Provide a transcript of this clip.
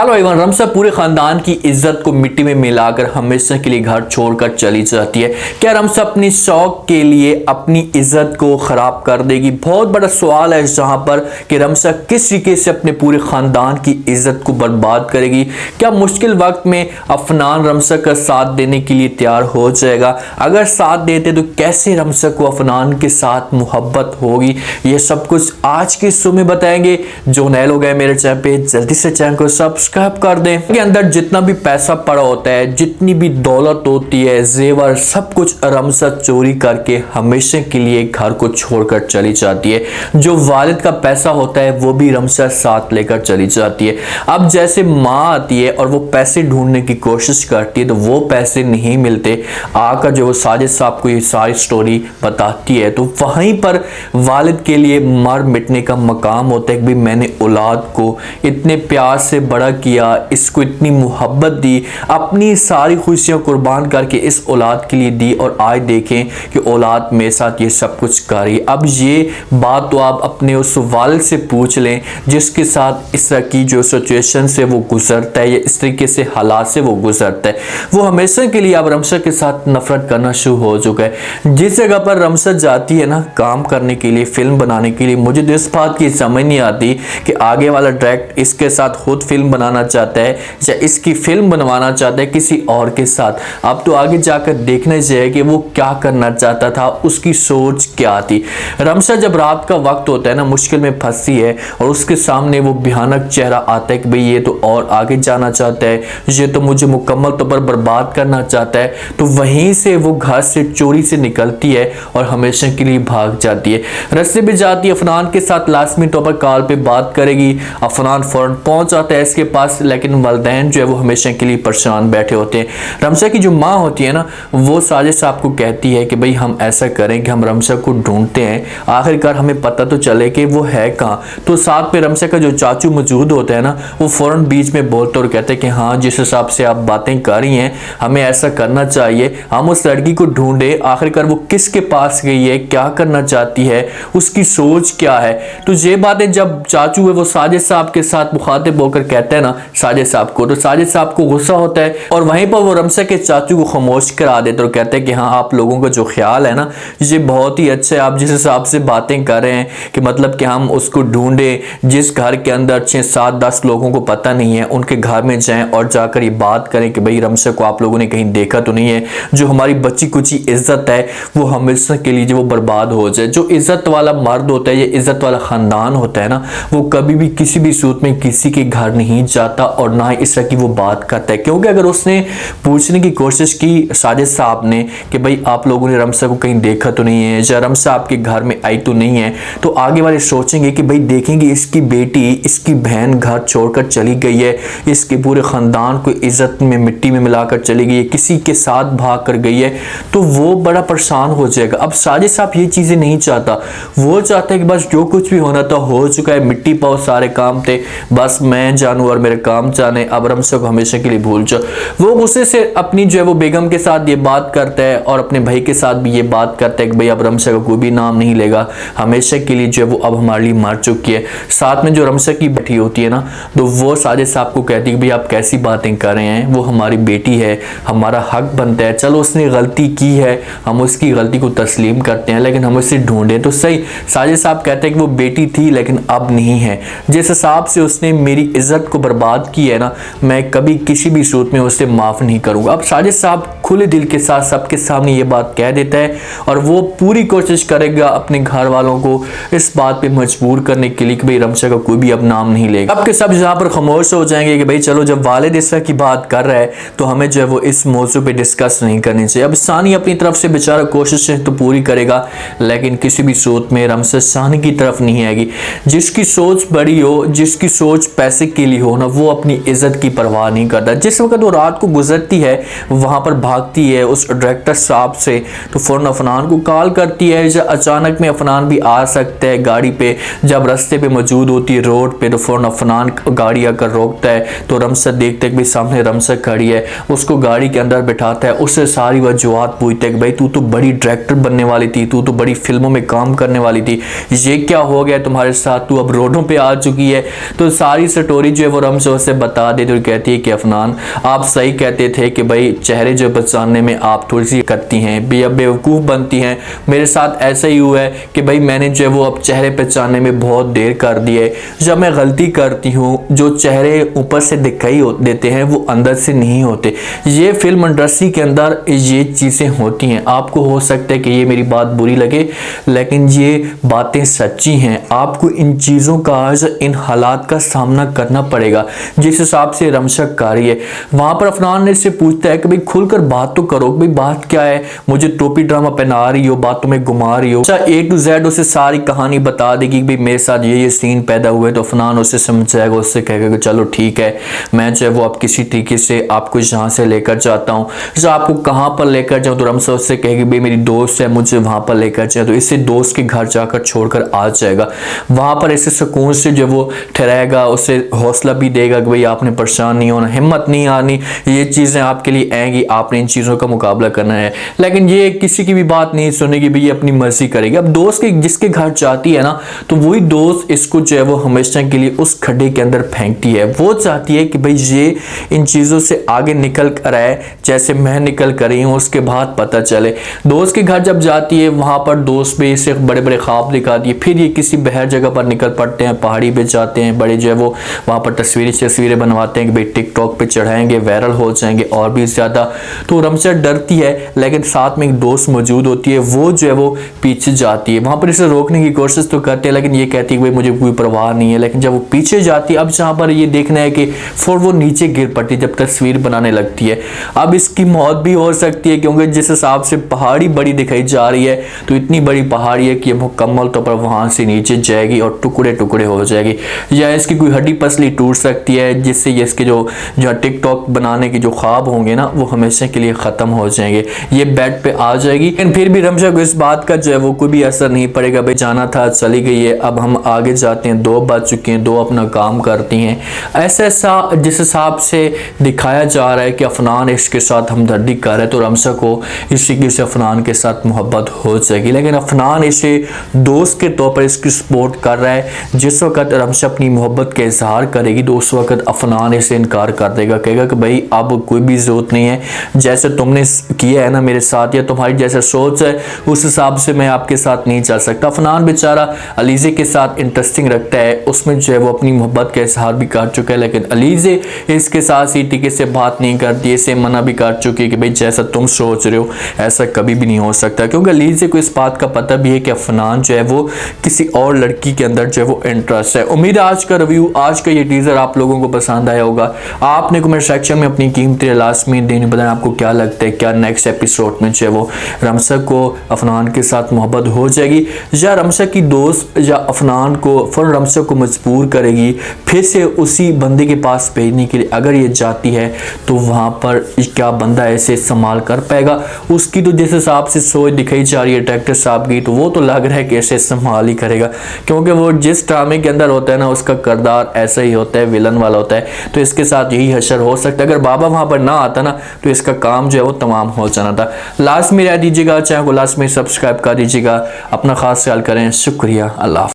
Hello एवं रमसा पूरे खानदान की इज्जत को मिट्टी में मिलाकर हमेशा के लिए घर छोड़कर चली जाती है। क्या रमसा अपनी शौक के लिए अपनी इज्जत को खराब कर देगी? बहुत बड़ा सवाल है जहां पर कि रमसा किस तरीके से अपने पूरे खानदान की इज्जत को बर्बाद करेगी। क्या मुश्किल वक्त में अफनान रमसा का साथ देने के लिए तैयार हो जाएगा? अगर साथ देते तो कैसे रमसा को अफनान के साथ मोहब्बत होगी? ये सब कुछ आज के शो में बताएंगे। जो नए लोग हैं मेरे चैनल पे, जल्दी से चैनल को सब्सक्राइब कर दें। के अंदर जितना भी पैसा पड़ा होता है, जितनी भी दौलत होती है, जेवर, सब कुछ रमसा चोरी करके हमेशा के लिए घर को छोड़कर चली जाती है। जो वालिद का पैसा होता है वो भी रमसा साथ लेकर चली जाती है। अब जैसे माँ आती है और वो पैसे ढूंढने की कोशिश करती है तो वो पैसे नहीं मिलते। आकर जो साजिद साहब को ये सारी स्टोरी बताती है तो वहीं पर वालिद के लिए मर मिटने का मकाम होता है कि भाई मैंने औलाद को इतने प्यार से बड़ा किया, इसको इतनी मोहब्बत दी, अपनी सारी खुशियां कुर्बान करके इस औलाद के लिए दी और आज देखें कि औलाद मेरे साथ ये सब कुछ कर रही। अब ये बात तो आप अपने उस वालिद से पूछ लें जिसके साथ इस तरह की जो सिचुएशन से वो गुजरता है या इस तरीके से हालात से वो गुजरता है। वो हमेशा के लिए अब रमसा के साथ नफरत करना शुरू हो चुका है। जिस जगह पर रमसा जाती है ना काम करने के लिए, फिल्म बनाने के लिए, मुझे तो इस बात की समझ नहीं आती कि आगे वाला डायरेक्ट इसके साथ खुद फिल्म बनाना चाहता है या इसकी फिल्म बनवाना चाहता है किसी और के साथ। अब तो आगे जाकर देखना चाहिए कि वो क्या करना चाहता था, उसकी सोच क्या थी। रमसा जब रात का वक्त होता है ना, मुश्किल में फंसी है और उसके सामने वो भयानक चेहरा आता है कि भाई ये तो और आगे जाना चाहता है, ये तो मुझे मुकम्मल तौर पर बर्बाद करना चाहता है। तो वहीं से वो घर से चोरी से निकलती है और हमेशा के लिए भाग जाती है। रस्ते पे जाती है, अफनान के साथ लाजमी तौर पर कॉल पे बात करेगी। अफनान फौरन पहुंच आता है इसके पास, लेकिन वालिदैन जो है वो हमेशा के लिए परेशान बैठे होते हैं। रमसा की जो माँ होती है ना, वो साजिद साहब को कहती है कि भाई हम ऐसा करें कि हम रमसा को ढूंढते हैं, आखिरकार हमें पता तो चले कि वो है कहाँ। तो साथ में रमसा का जो चाचू मौजूद होता है ना, वो फौरन बीच में बोलते और कहते हैं कि हाँ जिस हिसाब से आप बातें कर रही हैं हमें ऐसा करना चाहिए, हम उस लड़की को ढूंढे, आखिरकार वो किसके पास गई है, क्या करना चाहती है, उसकी सोच क्या है। तो ये बातें जब चाचू है वो साजिद साहब के साथ मुखातिब होकर कहते हैं ना साजिद साहब को, तो साजिद साहब को गुस्सा होता है और वहीं पर वो रमसा के चाचू को खामोश करा देते और कहते हैं कि हाँ आप लोगों का जो ख्याल है ना ये बहुत ही अच्छा है। आप जिस हिसाब से बातें कर रहे हैं कि मतलब कि हम उसको ढूंढे, जिस घर के अंदर 6-7-10 लोगों को पता नहीं है उनके घर में जाएं और जाकर ये बात करें कि भाई रमसा को आप लोगों ने कहीं देखा तो नहीं है, जो हमारी बच्ची कुची इज्जत है वो हमेशा के लिए जो वो बर्बाद हो जाए। जो इज्जत वाला मर्द होता है, ये इज्जत वाला खानदान होता है ना, वो कभी भी किसी भी सूरत में किसी के घर नहीं जाता और ना ही इस तरह की वो बात करता है। क्योंकि अगर उसने पूछने की कोशिश की साजिद साहब ने कि भाई आप लोगों ने रमसा को कहीं देखा तो नहीं है या रमसा आपके घर में आई तो नहीं है, तो आगे वाले सोचेंगे कि भाई देखेंगे इसकी बेटी, इसकी बहन घर छोड़कर चली गई है, इसके पूरे खानदान को इज्जत में मिट्टी में मिलाकर चली गई है, किसी के साथ भाग कर गई है, तो वो बड़ा परेशान हो जाएगा। अब साजिद साहब ये चीजें नहीं चाहता, वो चाहता है कि बस जो कुछ भी होना था हो चुका है, मिट्टी पाओ, सारे काम थे, बस मैं जानू और मेरे काम जाने, अब रमसा को हमेशा के लिए भूल जाओ। वो गुस्से से अपनी जो है वो बेगम के साथ ये बात करता है और अपने भाई के साथ भी ये बात करता है कि भाई अब रमसा का कोई भी नाम नहीं लेगा, हमेशा के लिए जो है वो अब हमारे लिए मर चुकी है। साथ में जो रमसा की बेटी होती है ना, तो वो साजिद साहब को कहती है कि भाई आप कैसी बातें कर रहे हैं, वो हमारी बेटी है, हमारा हक बनता है, चलो उसने गलती की है, हम उसकी गलती को तस्लीम करते हैं, लेकिन हम उसे ढूंढे तो सही। साजिद साहब कहते हैं कि वो बेटी थी लेकिन अब नहीं है, जिस हिसाब से उसने मेरी इज्जत को बर्बाद की है ना, मैं कभी किसी भी सूरत में उसे माफ नहीं करूंगा। अब साजिद साहब खुले दिल के साथ सबके सामने ये बात कह देता है और वो पूरी कोशिश करेगा अपने घर वालों को इस बात पे मजबूर करने के लिए कि भाई रमसा का कोई भी अब नाम नहीं लेगा। अब के सब यहाँ पर खामोश हो जाएंगे कि भाई चलो जब वालिद इस तरह की बात कर रहा है तो हमें जो है वो इस मौजू पे डिस्कस नहीं करनी चाहिए। अब सानी अपनी तरफ से बेचारा कोशिश तो पूरी करेगा लेकिन किसी भी सूरत में रमसा सानी की तरफ नहीं आएगी। जिसकी सोच बड़ी हो, जिसकी सोच पैसे के लिए हो ना, वो अपनी इज्जत की परवाह नहीं करता। जिस वक्त वो रात को गुजरती है वहां पर भागती है उस डायरेक्टर साहब से, तो फौरन अफनान को कॉल करती है। जब अचानक में अफनान भी आ सकता है गाड़ी पे, जब रास्ते पे मौजूद होती है रोड पे, तो फौरन अफनान गाड़ी आकर रोकता है तो रमसा देखते है कि सामने रमसा खड़ी है, उसको गाड़ी के अंदर बिठाता है, उससे सारी वजूहत पूछते है कि भाई तू तो बड़ी डायरेक्टर बनने वाली थी, तू तो बड़ी फिल्मों में काम करने वाली थी, ये क्या हो गया तुम्हारे साथ, तू अब रोडों पे आ चुकी है। तो सारी स्टोरी जो है वो रमशा उसे बता देती और कहती है कि अफनान आप सही कहते थे कि भाई चेहरे जो पहचानने में आप थोड़ी सी करती हैं, बेवकूफ़ बनती हैं। मेरे साथ ऐसा ही हुआ है कि भाई मैंने जो है वो अब चेहरे पहचानने में बहुत देर कर दी है। जब मैं गलती करती हूँ, जो चेहरे ऊपर से दिखाई देते हैं वो अंदर से नहीं होते। ये फिल्म इंडस्ट्री के अंदर ये चीज़ें होती हैं। आपको हो सकता है कि ये मेरी बात बुरी लगे, लेकिन ये बातें सच्ची हैं। आपको इन चीज़ों का आज इन हालात का सामना करना पड़ेगा जिस हिसाब से रमशा कर रही है। वहाँ पर अफनान ने इससे पूछता है कि भाई खुलकर बात तो करो, भाई बात क्या है, मुझे टोपी ड्रामा पहना रही हो, बातों में घुमा रही हो। अच्छा A to Z उसे सारी कहानी बता देगी, भाई मेरे साथ ये सीन पैदा हुए। तो अफनान उसे समझाएगा, उससे कहेगा कि चलो ठीक है, मैं जो है वो अब किसी तरीके से आपको यहाँ से लेकर जाता हूँ। जैसे आपको कहाँ पर लेकर जाऊँ, तो रमशा उससे कहेगी भाई मेरी दोस्त है, मुझे वहाँ पर लेकर जाए। तो इससे दोस्त के घर जाकर छोड़कर आ जाएगा। वहाँ पर ऐसे सुकून से जो वो ठहराएगा, उसे हौसला भी देगा कि भाई आपने परेशान नहीं होना, हिम्मत नहीं आनी, ये चीज़ें आपके लिए आएंगी, आपने इन चीज़ों का मुकाबला करना है। लेकिन ये किसी की भी बात नहीं सुनेगी, भाई ये अपनी मर्जी करेगी। अब दोस्त के जिसके घर जाती है ना, तो वही दोस्त इसको जो है वो हमेशा के लिए उस खड्डे के अंदर फेंकती है। वो चाहती है कि भाई ये इन चीज़ों से आगे निकल कर आए, जैसे मैं निकल कर रही हूँ, उसके बाद पता चले। दोस्त के घर जब जाती है, वहाँ पर दोस्त भी इसे बड़े बड़े ख्वाब दिखाती है। फिर ये किसी बहर जगह पर निकल पड़ते हैं, पहाड़ी पे जाते हैं, बड़े जो है वो वहाँ पर तस्वीरें बनवाते हैं कि भाई टिकटॉक पे चढ़ाएंगे, वायरल हो जाएंगे और भी ज़्यादा। तो रमशा डरती है, लेकिन साथ में एक दोस्त मौजूद होती है, वो जो है वो पीछे जाती है। वहाँ पर इसे रोकने की कोशिश तो करते हैं, लेकिन ये कहती है भाई मुझे कोई परवाह नहीं है। लेकिन जब वो पीछे जाती है, अब जहाँ पर ये देखना है कि फिर वो नीचे गिर पड़ती है जब तस्वीर बनाने लगती है। अब इसकी मौत भी हो सकती है, क्योंकि जिस हिसाब से पहाड़ी बड़ी दिखाई जा रही है, तो इतनी बड़ी पहाड़ी है कि मुकम्मल तौर पर वहाँ से नीचे जाएगी और टुकड़े टुकड़े हो जाएगी, या इसकी कोई हड्डी पसली टूट सकती है, जिससे ये इसके जो टिकटॉक बनाने के जो ख्वाब होंगे ना, वो हमेशा के लिए ख़त्म हो जाएंगे। ये बेड पे आ जाएगी। लेकिन फिर भी रमशा को इस बात का जो है वो कोई भी असर नहीं पड़ेगा। भाई जाना था, चली गई है, अब हम आगे जाते हैं, 2 बज चुके हैं, 2 अपना काम करती हैं। ऐसा जिस हिसाब से दिखाया जा रहा है कि अफनान इसके साथ हमदर्दी कर रहा है, तो रमशा को इसी से अफनान के साथ मोहब्बत हो जाएगी। लेकिन अफनान इसे दोस्त के तौर पर इसकी सपोर्ट कर रहा है। जिस वक्त रमशा अपनी मोहब्बत का इजहार करेगी, तो उस वक्त अफनान इसे इनकार कर देगा, कहेगा कि भाई अब कोई भी ज़रूरत नहीं है, जैसे तुमने किया है ना मेरे साथ, या तुम्हारी जैसे सोच है उस हिसाब से मैं आपके साथ नहीं चल सकता। अफनान बेचारा अलीज़े के साथ इंटरेस्टिंग रखता है, उसमें जो है वो अपनी मोहब्बत का इजहार भी कर चुका है, लेकिन अलीज़े इसके साथ सी टिके से बात नहीं करती, इसे मना भी कर चुकी है कि भाई जैसा तुम सोच रहे हो ऐसा कभी भी नहीं हो सकता। क्योंकि अलीज़े को इस बात का पता भी है कि अफनान जो है वो किसी और लड़की के अंदर जो है वो इंटरेस्ट है। उम्मीद है आज का रिव्यू, आज का ये टीज़र आप लोगों को पसंद आया होगा। आपने कमेंट सेक्शन में अपनी कीमती लाजमी देने बताया आपको क्या लगता है, क्या नेक्स्ट एपिसोड में जो है वो रमशा को अफनान के साथ मोहब्बत हो जाएगी, या रमशा की दोस्त या अफनान को फिर रमशा को मजबूर करेगी फिर से उसी बंदे के पास भेजने के लिए। अगर ये जाती है तो वहाँ पर क्या बंदा ऐसे संभाल कर पाएगा। उसकी तो जिस हिसाब से सोच दिखाई जा रही है डायरेक्टर साहब की, तो वो तो लग रहा है कि ऐसे संभाल ही करेगा, क्योंकि वो जिस ड्रामे के अंदर होता है ना, उसका किरदार ऐसा ही होता है, विलन वाला होता है। तो इसके साथ यही हशर हो सकता है। अगर बाबा वहाँ पर ना आता ना, तो इसका काम जो है वो तमाम हो जाना था। लास्ट में रह दीजिएगा, चैनल को लास्ट में सब्सक्राइब कर दीजिएगा। अपना खास ख्याल करें। शुक्रिया। अल्लाह।